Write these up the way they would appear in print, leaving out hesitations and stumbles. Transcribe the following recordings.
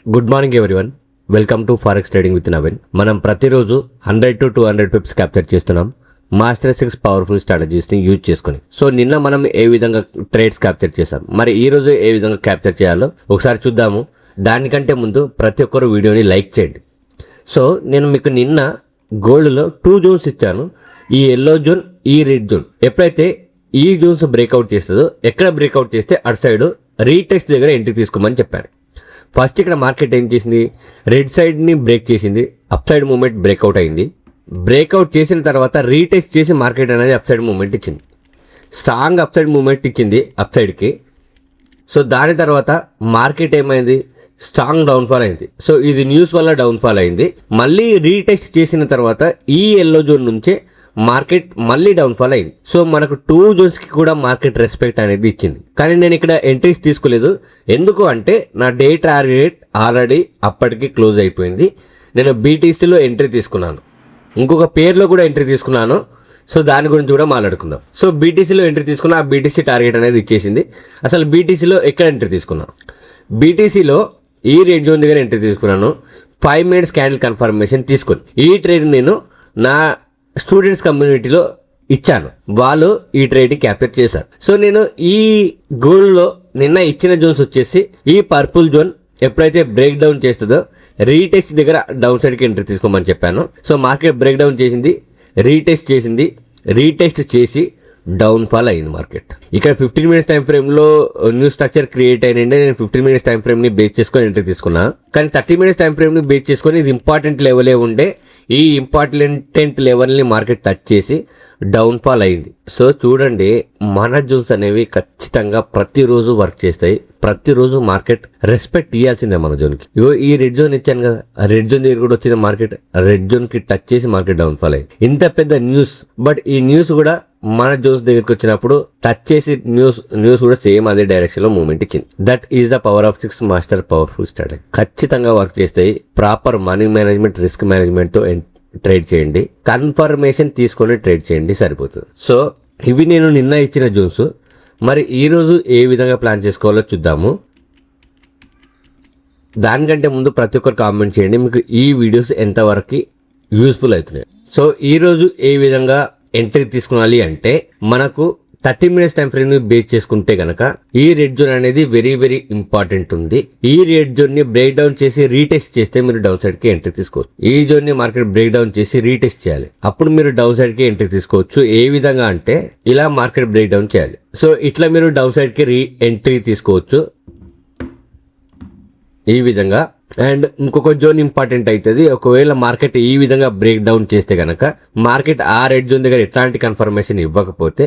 Good morning everyone, welcome to forex trading with Naveen. మనం ప్రతిరోజు 100 to 200 Pips capture చేస్తున్నాం master 6 powerful స్ట్రాటజీస్ని use చేసుకుని. So నిన్న మనం ఏ విధంగా ట్రేడ్స్ క్యాప్చర్ చేసాం, మరి ఈ రోజు ఏ విధంగా క్యాప్చర్ చేయాలో ఒకసారి చూద్దాము. దానికంటే ముందు ప్రతి ఒక్కరు వీడియోని లైక్ చేయండి. సో నేను మీకు నిన్న గోల్డ్లో 2 జోన్స్ ఇచ్చాను, ఈ ఎల్లో జోన్, ఈ రెడ్ జోన్. ఎప్పుడైతే ఈ జోన్స్ బ్రేక్అవుట్ చేస్తుందో, ఎక్కడ బ్రేక్అవుట్ చేస్తే అటు సైడ్ రీటెస్ట్ దగ్గర ఎంట్రీ తీసుకోమని చెప్పాను. ఫస్ట్ ఇక్కడ మార్కెట్ ఏం చేసింది, రెడ్ సైడ్ని బ్రేక్ చేసింది, అప్ సైడ్ మూమెంట్ బ్రేక్అవుట్ అయింది. బ్రేక్అవుట్ చేసిన తర్వాత రీటెస్ట్ చేసి మార్కెట్ అనేది అప్ సైడ్ మూమెంట్ ఇచ్చింది, స్ట్రాంగ్ అప్ సైడ్ మూమెంట్ ఇచ్చింది అప్ సైడ్కి. సో దాని తర్వాత మార్కెట్ ఏమైంది, స్ట్రాంగ్ డౌన్ఫాల్ అయింది. సో ఇది న్యూస్ వల్ల డౌన్ఫాల్ అయింది. మళ్ళీ రీటెస్ట్ చేసిన తర్వాత ఈ ఎల్లో జోన్ నుంచే మార్కెట్ మళ్ళీ డౌన్ఫాల్ అయింది. సో మనకు 2 జోన్స్కి కూడా మార్కెట్ రెస్పెక్ట్ అనేది ఇచ్చింది. కానీ నేను ఇక్కడ ఎంట్రీస్ తీసుకోలేదు. ఎందుకు అంటే నా డే టార్గెట్ ఆల్రెడీ అప్పటికి క్లోజ్ అయిపోయింది. నేను బీటీసీలో ఎంట్రీ తీసుకున్నాను, ఇంకొక పేర్లో కూడా ఎంట్రీ తీసుకున్నాను. సో దాని గురించి కూడా మాట్లాడుకుందాం. సో బీటీసీలో ఎంట్రీ తీసుకున్నా, ఆ బీటీసీ టార్గెట్ అనేది ఇచ్చేసింది. అసలు బీటీసీలో ఎక్కడ ఎంట్రీ తీసుకున్నాను, బీటీసీలో ఈ రెడ్ జోన్ దగ్గర ఎంట్రీ తీసుకున్నాను. 5 minutes క్యాండిల్ కన్ఫర్మేషన్ తీసుకొని ఈ ట్రేడ్ నేను నా స్టూడెంట్స్ కమ్యూనిటీలో ఇచ్చాను, వాళ్ళు ఈ ట్రేడ్ని క్యాప్చర్ చేశారు. సో నేను ఈ గోల్డ్లో నిన్న ఇచ్చిన జోన్స్ వచ్చేసి ఈ పర్పుల్ జోన్ ఎప్పుడైతే బ్రేక్ డౌన్ చేస్తుందో రీటెస్ట్ దగ్గర డౌన్ సైడ్కి ఎంట్రీ తీసుకోమని చెప్పాను. సో మార్కెట్ బ్రేక్ డౌన్ చేసింది, రీటెస్ట్ చేసింది, రీటెస్ట్ చేసి డౌన్ఫాల్ అయింది మార్కెట్. ఇక్కడ 15 minutes టైం ఫ్రేమ్లో న్యూ స్ట్రక్చర్ క్రియేట్ అయినంటే నేను 15 minutes టైం ఫ్రేమ్ని బేస్ చేసుకొని ఎంట్రీ తీసుకున్నా. కానీ 30 minutes టైం ఫ్రేమ్ని బేస్ చేసుకొని ఇది ఇంపార్టెంట్ లెవెలే ఉండే, ఈ ఇంపార్టెంట్ లెవెల్ని మార్కెట్ టచ్ చేసి డౌన్ఫాల్ అయింది. సో చూడండి, మన జోన్స్ అనేవి ఖచ్చితంగా ప్రతిరోజు వర్క్ చేస్తాయి. ప్రతిరోజు మార్కెట్ రెస్పెక్ట్ ఇవ్వాల్సిందే మన జోన్కి. ఇగో ఈ రెడ్ జోన్ ఇచ్చాను కదా, రెడ్ జోన్ దగ్గర కూడా వచ్చిన మార్కెట్ రెడ్ జోన్కి టచ్ చేసి మార్కెట్ డౌన్ఫాల్ అయింది. ఇంత పెద్ద న్యూస్, బట్ ఈ న్యూస్ కూడా మన జోన్స్ దగ్గరికి వచ్చినప్పుడు టచ్ చేసి న్యూస్ కూడా సేమ్ అదే డైరెక్షన్ లో మూవ్మెంట్ ఇచ్చింది. That is the power of 6 master powerful strategy. ఖచ్చితంగా వర్క్ చేస్తాయి. Proper money management, risk management తో ట్రేడ్ చేయండి, కన్ఫర్మేషన్ తీసుకొని ట్రేడ్ చేయండి, సరిపోతుంది. సో ఇవి నేను నిన్న ఇచ్చిన జోన్స్. మరి ఈ రోజు ఏ విధంగా ప్లాన్ చేసుకోవాలో చూద్దాము. దానికంటే ముందు ప్రతి ఒక్కరు కామెంట్ చేయండి, మీకు ఈ వీడియోస్ ఎంతవరకు యూస్ఫుల్ అవుతున్నాయి. సో ఈ రోజు ఏ విధంగా ఎంట్రీ తీసుకోవాలి అంటే, మనకు 30 minutes టైం ఫ్రేమ్ ని బేస్ చేసుకుంటే గనక ఈ రెడ్ జోన్ అనేది వెరీ వెరీ ఇంపార్టెంట్ ఉంది. ఈ రెడ్ జోన్ ని బ్రేక్ డౌన్ చేసి రీటెస్ట్ చేస్తే మీరు డౌన్ సైడ్ కి ఎంట్రీ తీసుకోవచ్చు. ఈ జోన్ ని మార్కెట్ బ్రేక్ డౌన్ చేసి రీటెస్ట్ చేయాలి, అప్పుడు మీరు డౌన్ సైడ్ కి ఎంట్రీ తీసుకోవచ్చు. ఏ విధంగా అంటే ఇలా మార్కెట్ బ్రేక్ డౌన్ చేయాలి. సో ఇట్లా మీరు డౌన్ సైడ్ కి ఎంట్రీ తీసుకోవచ్చు ఈ విధంగా. అండ్ ఇంకొక జోన్ ఇంపార్టెంట్ అవుతుంది, ఒకవేళ మార్కెట్ ఈ విధంగా బ్రేక్ డౌన్ చేస్తే కనుక మార్కెట్ ఆ రెడ్ జోన్ దగ్గర ఎట్లాంటి కన్ఫర్మేషన్ ఇవ్వకపోతే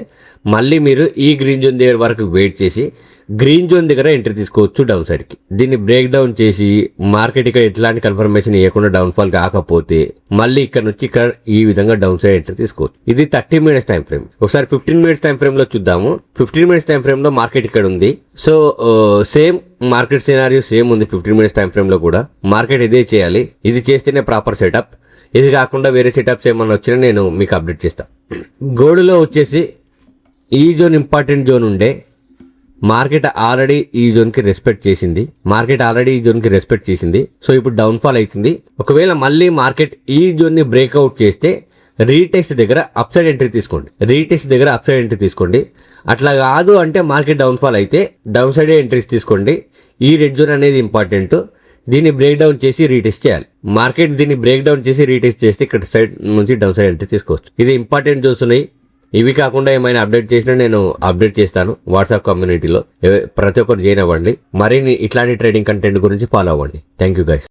మళ్ళీ మీరు ఈ గ్రీన్ జోన్ దగ్గర వరకు వెయిట్ చేసి గ్రీన్ జోన్ దగ్గర ఎంట్రీ తీసుకోవచ్చు డౌన్ సైడ్కి. దీన్ని బ్రేక్ డౌన్ చేసి మార్కెట్ ఇక్కడ ఎట్లాంటి కన్ఫర్మేషన్ ఇవ్వకుండా డౌన్ఫాల్ కాకపోతే మళ్ళీ ఇక్కడ నుంచి ఇక్కడ ఈ విధంగా డౌన్ సైడ్ ఎంట్రీ తీసుకోవచ్చు. ఇది 30 minutes టైం ఫ్రేమ్. ఒకసారి 15 minutes టైం ఫ్రేమ్ లో చూద్దాము. 15 minutes టైం ఫ్రేమ్ లో మార్కెట్ ఇక్కడ ఉంది. So same market scenario same ఉంది. 15 minutes టైం ఫ్రేమ్ లో కూడా మార్కెట్ ఇదే చేయాలి. ఇది చేస్తేనే ప్రాపర్ సెటప్. ఇది కాకుండా వేరే సెటప్స్ ఏమన్నా వచ్చినా నేను మీకు అప్డేట్ చేస్తాను. గోల్డ్లో వచ్చేసి ఈ జోన్ ఇంపార్టెంట్ జోన్ ఉండే, మార్కెట్ ఆల్రెడీ ఈ జోన్కి రెస్పెక్ట్ చేసింది. సో ఇప్పుడు డౌన్ఫాల్ అవుతుంది. ఒకవేళ మళ్ళీ మార్కెట్ ఈ జోన్ని బ్రేక్అవుట్ చేస్తే రీటెస్ట్ దగ్గర అప్ సైడ్ ఎంట్రీ తీసుకోండి. అట్లా కాదు అంటే మార్కెట్ డౌన్ఫాల్ అయితే డౌన్ సైడ్ ఎంట్రీస్ తీసుకోండి. ఈ రెడ్ జోన్ అనేది ఇంపార్టెంట్. దీన్ని బ్రేక్ డౌన్ చేసి రీటెస్ట్ చేయాలి. మార్కెట్ దీన్ని బ్రేక్ డౌన్ చేసి రీటెస్ట్ చేస్తే ఇక్కడ సైడ్ నుంచి డౌన్ సైడ్ ఎంట్రీ తీసుకోవచ్చు. ఇది ఇంపార్టెంట్ జోన్స్ ఉన్నాయి. ఇవి కాకుండా ఏమైనా అప్డేట్ చేసినా నేను అప్డేట్ చేస్తాను వాట్సాప్ కమ్యూనిటీలో. ప్రతి ఒక్కరు జాయిన్ అవ్వండి. మరిన్ని ఇట్లాంటి ట్రేడింగ్ కంటెంట్ గురించి ఫాలో అవ్వండి. Thank you guys.